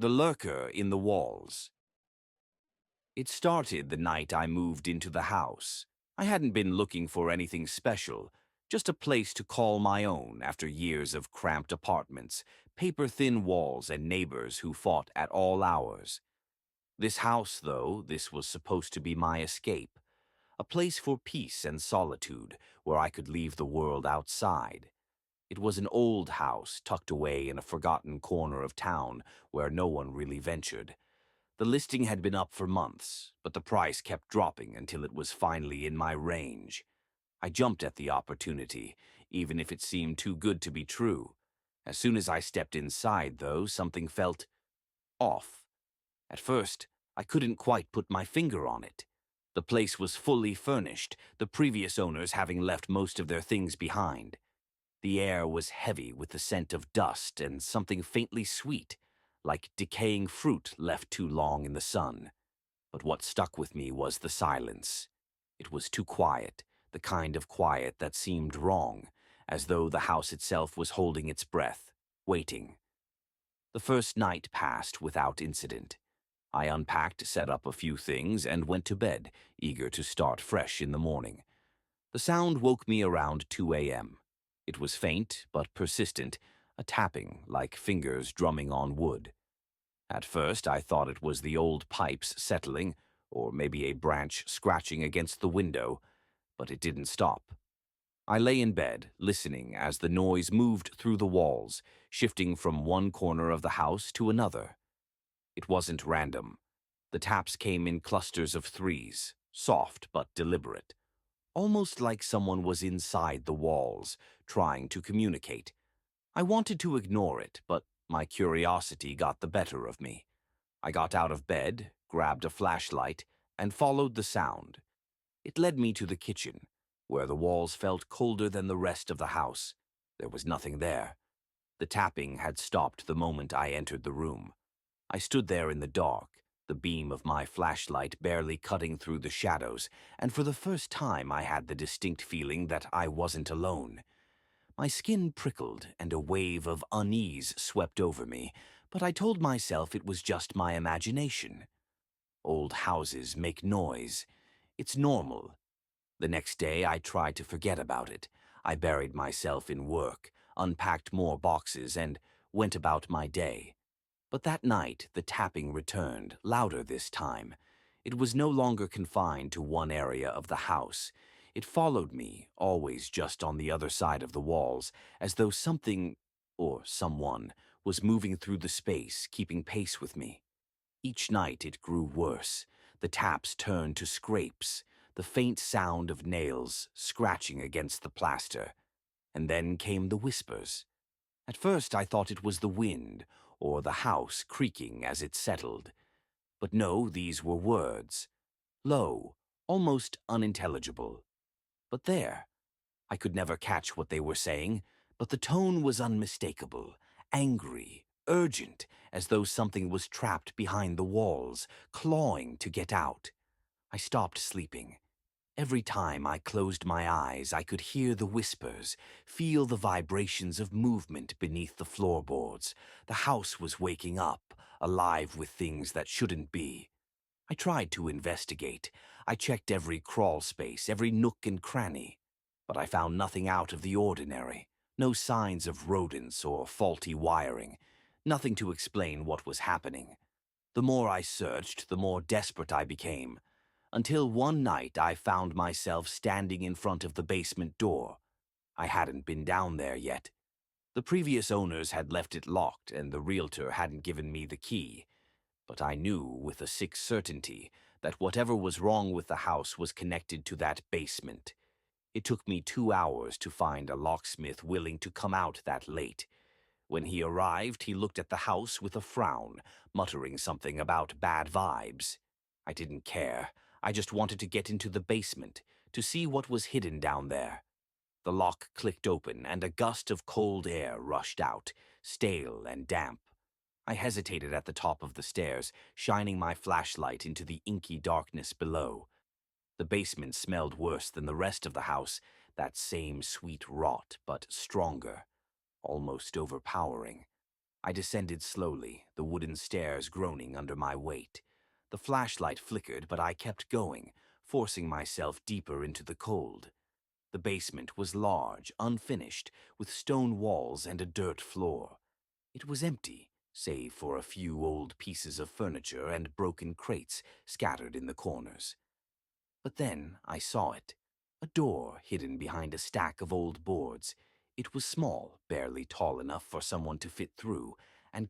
The Lurker in the Walls. It started the night I moved into the house. I hadn't been looking for anything special, just a place to call my own after years of cramped apartments, paper-thin walls, and neighbors who fought at all hours. This house, though, this was supposed to be my escape, a place for peace and solitude where I could leave the world outside. It was an old house tucked away in a forgotten corner of town where no one really ventured. The listing had been up for months, but the price kept dropping until it was finally in my range. I jumped at the opportunity, even if it seemed too good to be true. As soon as I stepped inside, though, something felt off. At first, I couldn't quite put my finger on it. The place was fully furnished, the previous owners having left most of their things behind. The air was heavy with the scent of dust and something faintly sweet, like decaying fruit left too long in the sun. But what stuck with me was the silence. It was too quiet, the kind of quiet that seemed wrong, as though the house itself was holding its breath, waiting. The first night passed without incident. I unpacked, set up a few things, and went to bed, eager to start fresh in the morning. The sound woke me around 2 a.m. It was faint, but persistent, a tapping, like fingers drumming on wood. At first, I thought it was the old pipes settling, or maybe a branch scratching against the window, but it didn't stop. I lay in bed, listening as the noise moved through the walls, shifting from one corner of the house to another. It wasn't random. The taps came in clusters of threes, soft but deliberate. Almost like someone was inside the walls, trying to communicate. I wanted to ignore it, but my curiosity got the better of me. I got out of bed, grabbed a flashlight, and followed the sound. It led me to the kitchen, where the walls felt colder than the rest of the house. There was nothing there. The tapping had stopped the moment I entered the room. I stood there in the dark, the beam of my flashlight barely cutting through the shadows, and for the first time I had the distinct feeling that I wasn't alone. My skin prickled and a wave of unease swept over me, but I told myself it was just my imagination. Old houses make noise. It's normal. The next day I tried to forget about it. I buried myself in work, unpacked more boxes, and went about my day. But that night, the tapping returned, louder this time. It was no longer confined to one area of the house. It followed me, always just on the other side of the walls, as though something, or someone, was moving through the space, keeping pace with me. Each night it grew worse. The taps turned to scrapes, the faint sound of nails scratching against the plaster. And then came the whispers. At first I thought it was the wind, or the house creaking as it settled. But no, these were words. Low, almost unintelligible. But there. I could never catch what they were saying, but the tone was unmistakable, angry, urgent, as though something was trapped behind the walls, clawing to get out. I stopped sleeping. Every time I closed my eyes, I could hear the whispers, feel the vibrations of movement beneath the floorboards. The house was waking up, alive with things that shouldn't be. I tried to investigate. I checked every crawl space, every nook and cranny. But I found nothing out of the ordinary. No signs of rodents or faulty wiring. Nothing to explain what was happening. The more I searched, the more desperate I became. Until one night I found myself standing in front of the basement door. I hadn't been down there yet. The previous owners had left it locked and the realtor hadn't given me the key. But I knew with a sick certainty that whatever was wrong with the house was connected to that basement. It took me 2 hours to find a locksmith willing to come out that late. When he arrived, he looked at the house with a frown, muttering something about bad vibes. I didn't care. I just wanted to get into the basement, to see what was hidden down there. The lock clicked open, and a gust of cold air rushed out, stale and damp. I hesitated at the top of the stairs, shining my flashlight into the inky darkness below. The basement smelled worse than the rest of the house, that same sweet rot, but stronger, almost overpowering. I descended slowly, the wooden stairs groaning under my weight. The flashlight flickered, but I kept going, forcing myself deeper into the cold. The basement was large, unfinished, with stone walls and a dirt floor. It was empty, save for a few old pieces of furniture and broken crates scattered in the corners. But then I saw it. A door hidden behind a stack of old boards. It was small, barely tall enough for someone to fit through, and